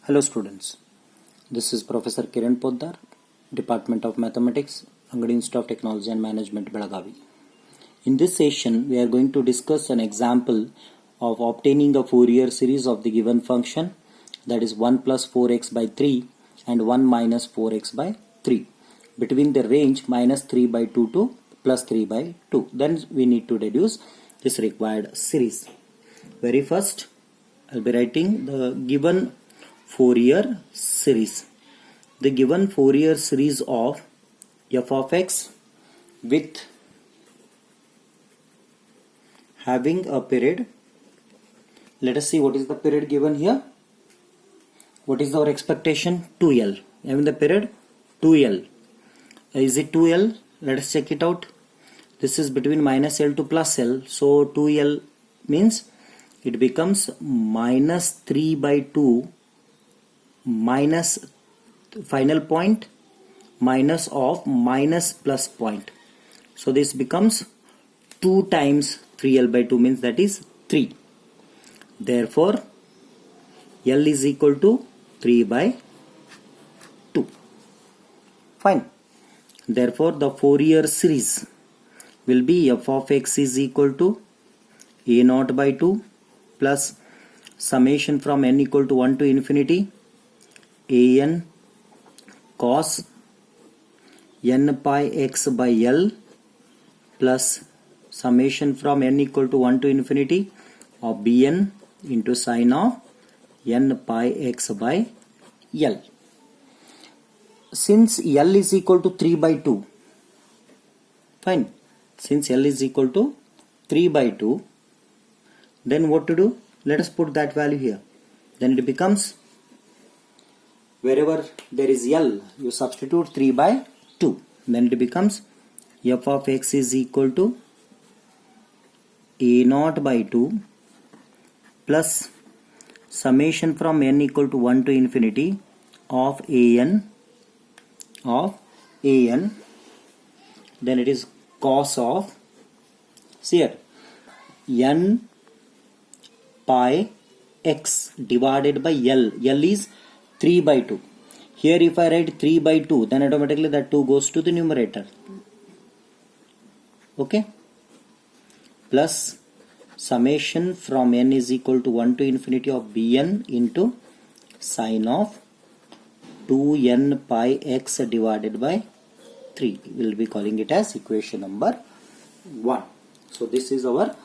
Hello students, this is Professor Kiran Poddar, Department of Mathematics, Angadi Institute of Technology and Management, Belagavi. In this session, we are going to discuss an example of obtaining a Fourier series of the given function, that is 1 plus 4x by 3 and 1 minus 4x by 3, between the range minus 3 by 2 to plus 3 by 2. Then we need to deduce this required series. Very first, I'll be writing the given Fourier series. The given Fourier series of f of x with having a period. Let us see what is the period given here. What is our expectation? 2L. Having the period 2L. Is it 2L? Let us check it out. This is between minus L to plus L. So 2L means it becomes minus 3 by 2 minus final point minus of minus plus point. So this becomes 2 times 3L by 2 means that is 3. Therefore L is equal to 3 by 2. Fine. Therefore the Fourier series will be f of x is equal to a naught by 2 plus summation from n equal to 1 to infinity an cos n pi x by L plus summation from n equal to 1 to infinity of bn into sine of n pi x by L. Since L is equal to 3 by 2, fine, since L is equal to 3 by 2, then what to do? Let us put that value here. Then it becomes, wherever there is L, you substitute 3 by 2. Then it becomes f of x is equal to a naught by 2 plus summation from n equal to 1 to infinity of an then it is cos of, see here, n pi x divided by L. L is 3 by 2. Here if I write 3 by 2, then automatically that 2 goes to the numerator. Okay. Plus summation from n is equal to 1 to infinity of bn into sine of 2n pi x divided by 3. We will be calling it as equation number 1. So this is our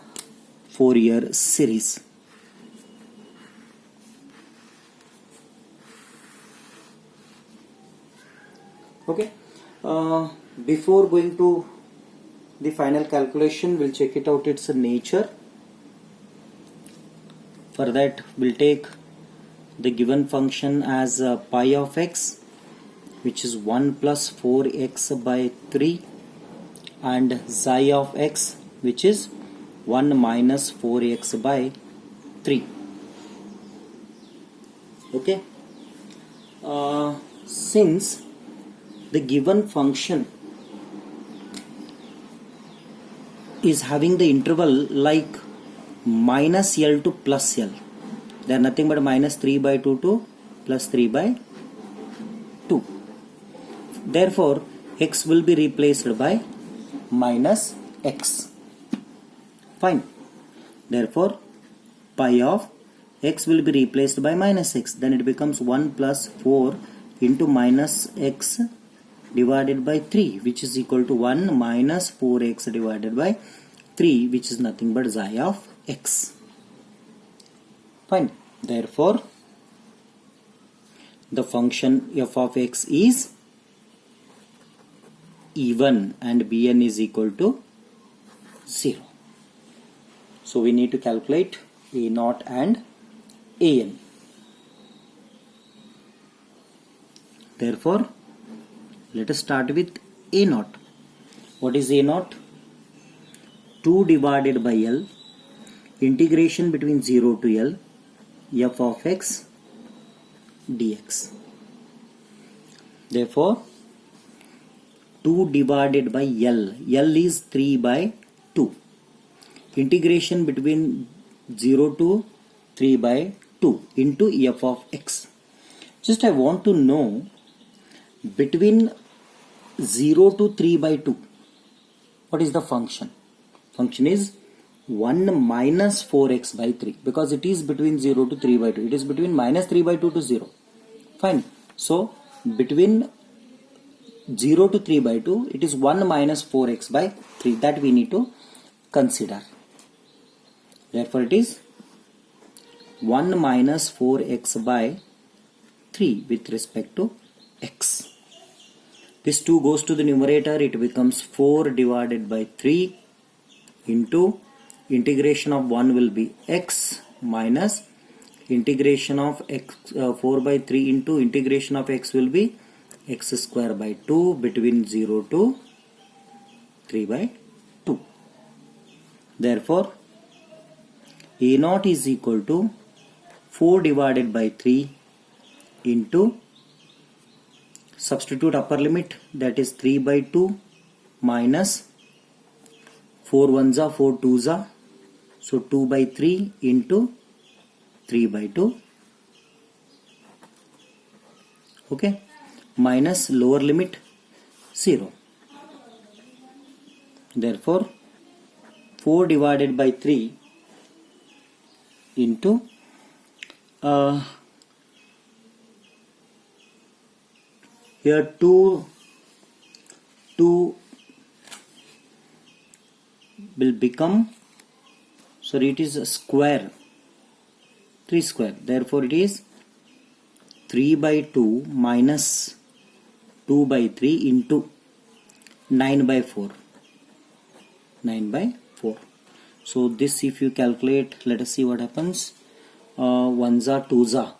Fourier series. Okay, before going to the final calculation, we'll check it out its nature. For that, we'll take the given function as pi of x, which is 1 plus 4x by 3, and xi of x, which is 1 minus 4x by 3. Okay, since the given function is having the interval like minus L to plus L, they are nothing but minus 3 by 2 to plus 3 by 2. Therefore x will be replaced by minus x. Fine. Therefore pi of x will be replaced by minus x. Then it becomes 1 plus 4 into minus x divided by 3, which is equal to 1 minus 4x divided by 3, which is nothing but xi of x. Fine. Therefore the function f of x is even and bn is equal to 0. So we need to calculate a naught and an. Therefore let us start with a naught. What is a naught? 2 divided by L, integration between 0 to L, f of x dx. Therefore 2 divided by L, L is 3 by 2. Integration between 0 to 3 by 2 into f of x. Just I want to know between 0 to 3 by 2, what is the function? Function is 1 minus 4x by 3, because it is between 0 to 3 by 2. It is between minus 3 by 2 to 0. Fine. So between 0 to 3 by 2, it is 1 minus 4x by 3. That we need to consider. Therefore it is 1 minus 4x by 3 with respect to x. This 2 goes to the numerator. It becomes 4 divided by 3 into integration of 1 will be x minus integration of x 4 by 3 into integration of x will be x square by 2 between 0 to 3 by 2. Therefore a0 is equal to 4 divided by 3 into, substitute upper limit, that is 3 by 2 minus 4 ones are 4 twos are, so 2 by 3 into 3 by 2, okay, minus lower limit 0. Therefore 4 divided by 3 into here 2 will become, sorry, it is a square, 3 square. Therefore it is 3 by 2 minus 2 by 3 into 9 by 4. 9 by 4. So this if you calculate, let us see what happens. Ones are twos are,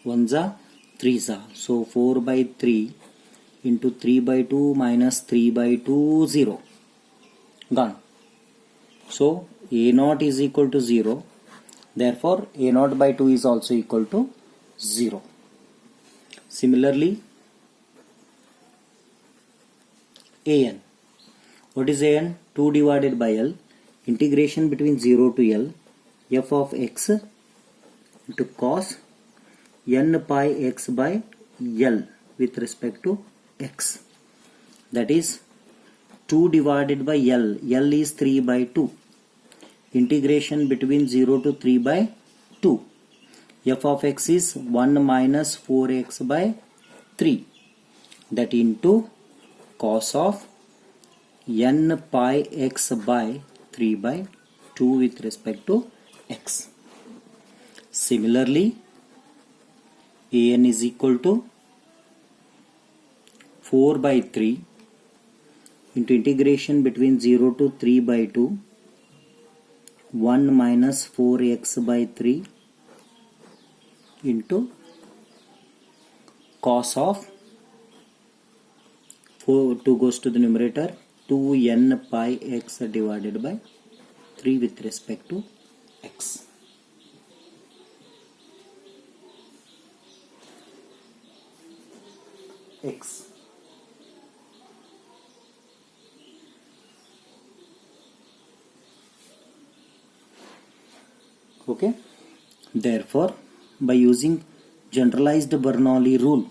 ones are threes are. So 4 by 3 into 3 by 2 minus 3 by 2, 0. Gone. So a0 is equal to 0. Therefore a0 by 2 is also equal to 0. Similarly an. What is an? 2 divided by L. Integration between 0 to L. F of x into cos n pi x by L with respect to x. That is 2 divided by L. L is 3 by 2. Integration between 0 to 3 by 2. F of x is 1 minus 4x by 3. That into cos of n pi x by 3 by 2 with respect to x. Similarly, an is equal to 4 by 3 into integration between 0 to 3 by 2, 1 minus 4x by 3 into cos of 4, 2 goes to the numerator, 2n pi x divided by 3 with respect to x. X. Okay. Therefore, by using generalized Bernoulli rule,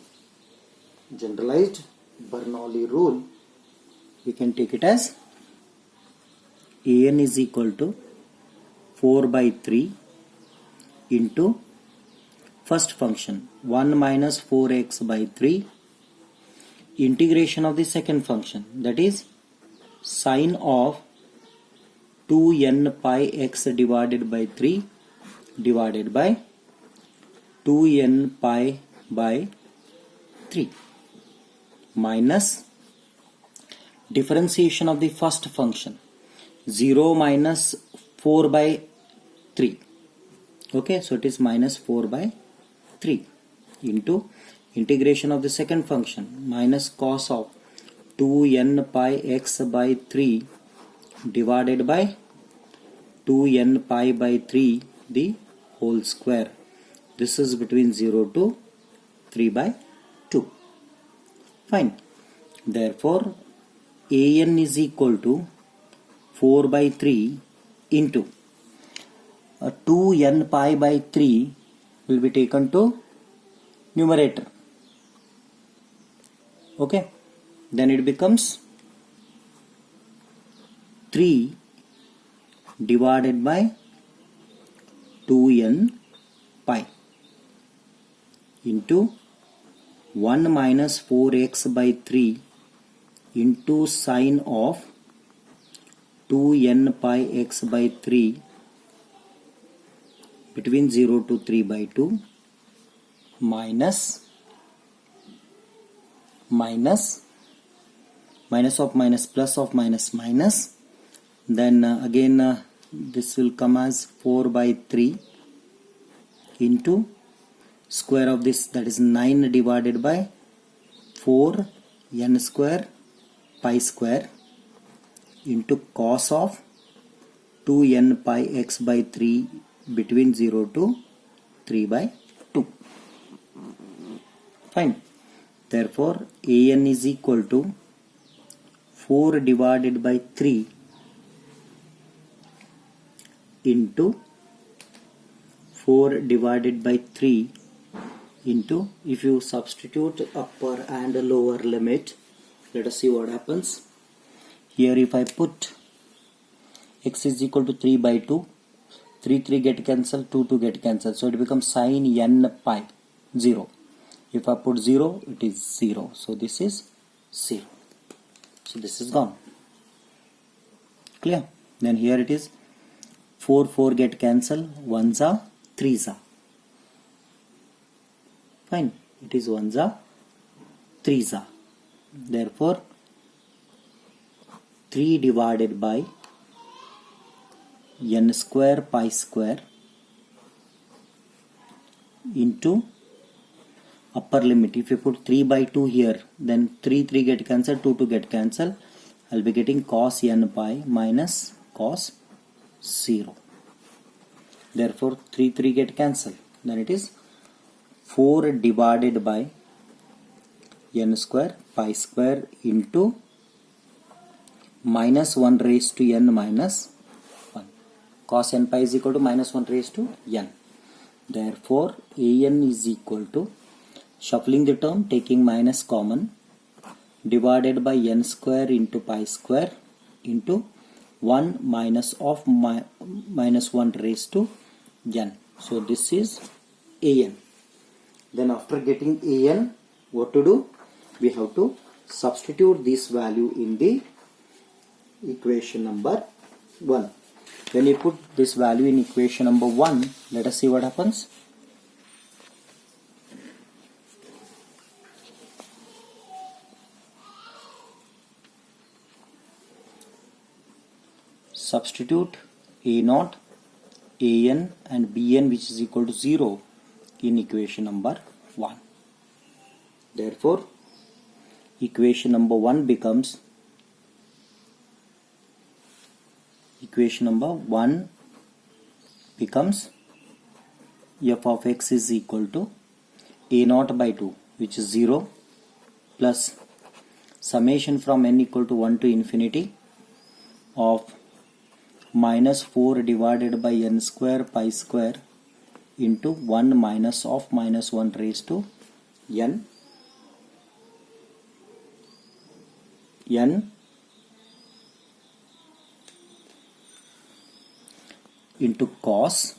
we can take it as an is equal to 4 by 3 into first function 1 minus 4x by 3 integration of the second function, that is sine of 2n pi x divided by 3 divided by 2n pi by 3 minus differentiation of the first function 0 minus 4 by 3. Okay, so it is minus 4 by 3 into integration of the second function minus cos of 2n pi x by 3 divided by 2n pi by 3 the whole square. This is between 0 to 3 by 2. Fine. Therefore an is equal to 4 by 3 into 2n pi by 3 will be taken to numerator. Okay, then it becomes 3 divided by 2n pi into 1 minus 4x by 3 into sine of 2n pi x by 3 between 0 to 3 by 2 minus of minus plus of minus minus, then again this will come as 4 by 3 into square of this, that is 9 divided by 4 n square pi square into cos of 2n pi x by 3 between 0 to 3 by 2. Fine. Therefore an is equal to 4 divided by 3 into 4 divided by 3 into, if you substitute upper and lower limit, let us see what happens. Here if I put x is equal to 3 by 2, 3 get cancelled, 2 get cancelled, so it becomes sin n pi 0. If I put 0, it is 0, so this is 0, so this is gone. Clear? Then here it is 4 get cancelled, 1s are 3s are. Fine, it is 1s are 3s are. Therefore 3 divided by n square pi square into upper limit. If you put 3 by 2 here, then 3 get cancelled, 2 get cancelled. I'll be getting cos n pi minus cos 0. Therefore 3 get cancelled. Then it is 4 divided by n square pi square into minus 1 raised to n minus 1. Cos n pi is equal to minus 1 raised to n. Therefore an is equal to, shuffling the term, taking minus common, divided by n square into pi square into 1 minus of minus 1 raised to n. So this is an. Then after getting an, what to do? We have to substitute this value in the equation number 1. When you put this value in equation number 1, let us see what happens. Substitute a0, an and bn, which is equal to 0, in equation number 1. Therefore equation number 1 becomes, equation number 1 becomes f of x is equal to a0 by 2, which is 0, plus summation from n equal to 1 to infinity of minus 4 divided by n square pi square into 1 minus of minus 1 raised to n into cos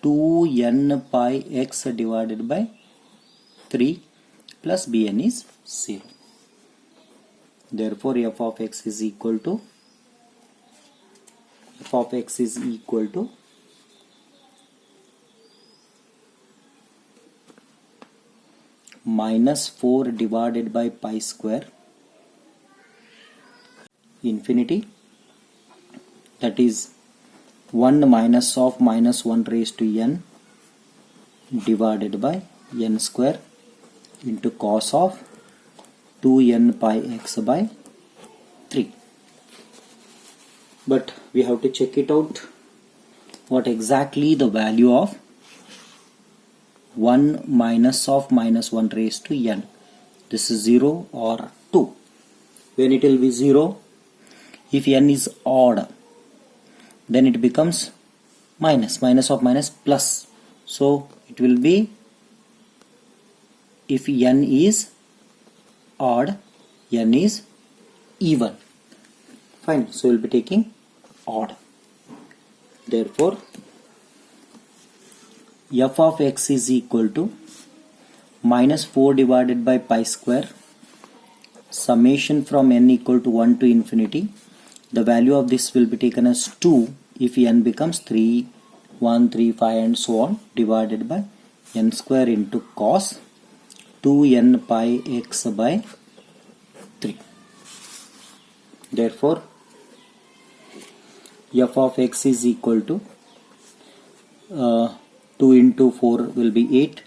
2n pi x divided by 3 plus bn is 0. Therefore f of x is equal to minus 4 divided by pi square infinity, that is 1 minus of minus 1 raised to n divided by n square into cos of 2n pi x by 3. But we have to check it out, what exactly the value of 1 minus of minus 1 raised to n. This is 0 or 2. When it will be 0, if n is odd, then it becomes minus of minus plus. So it will be, if n is odd, n is even. Fine. So we'll be taking odd. Therefore f of x is equal to minus 4 divided by pi square summation from n equal to 1 to infinity. The value of this will be taken as 2 if n becomes 3, 1, 3, 5 and so on, divided by n square into cos 2n pi x by 3. Therefore f of x is equal to 2 into 4 will be 8.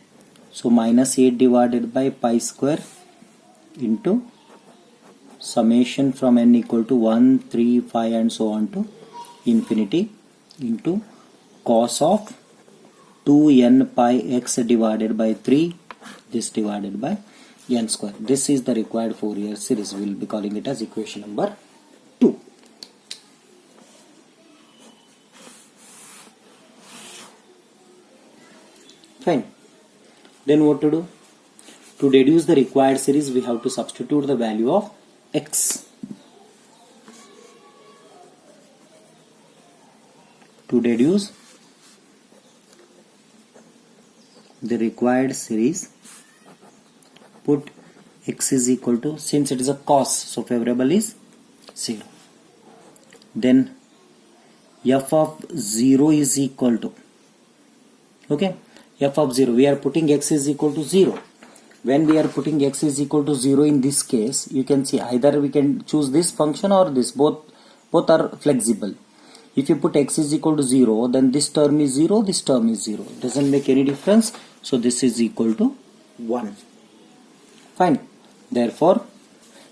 So minus 8 divided by pi square into summation from n equal to 1, 3, 5 and so on to infinity into cos of 2n pi x divided by 3, this divided by n square. This is the required Fourier series. We will be calling it as equation number 2. Fine. Then what to do? To deduce the required series, we have to substitute the value of x. To deduce the required series, put x is equal to, since it is a cos, so favorable is 0. Then f of 0 is equal to, okay, f of 0, we are putting x is equal to 0. When we are putting x is equal to 0 in this case, you can see either we can choose this function or this, both are flexible. If you put x is equal to 0, then this term is 0, this term is 0. It doesn't make any difference. So this is equal to 1. Fine. Therefore,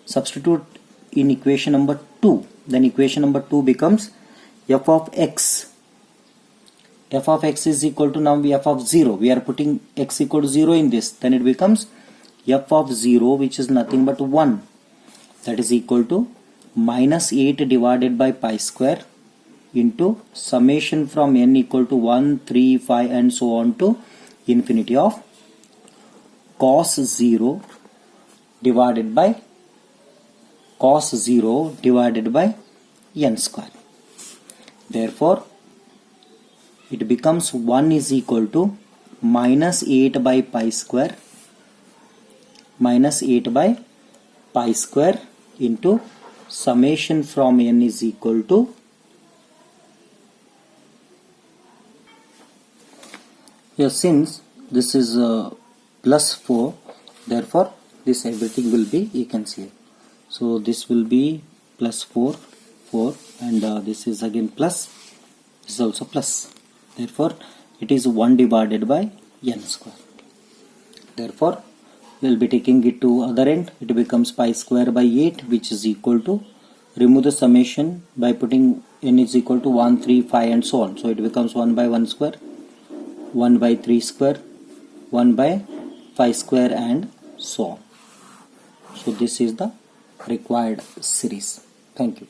substitute in equation number 2. Then equation number 2 becomes f of x. F of x is equal to, now we f of 0. We are putting x equal to 0 in this. Then it becomes f of 0, which is nothing but 1. That is equal to minus 8 divided by pi square into summation from n equal to 1, 3, 5 and so on to infinity of cos 0 divided by n square. Therefore, it becomes 1 is equal to minus 8 by pi square into summation from n is equal to since this is plus 4, therefore this everything will be, you can see, so this will be plus 4 and this is again plus, this is also plus. Therefore it is 1 divided by n square. Therefore we will be taking it to other end. It becomes pi square by 8, which is equal to, remove the summation by putting n is equal to 1, 3, 5 and so on. So it becomes 1 by 1 square, 1 by 3 square, 1 by 5 square and so on. So this is the required series. Thank you.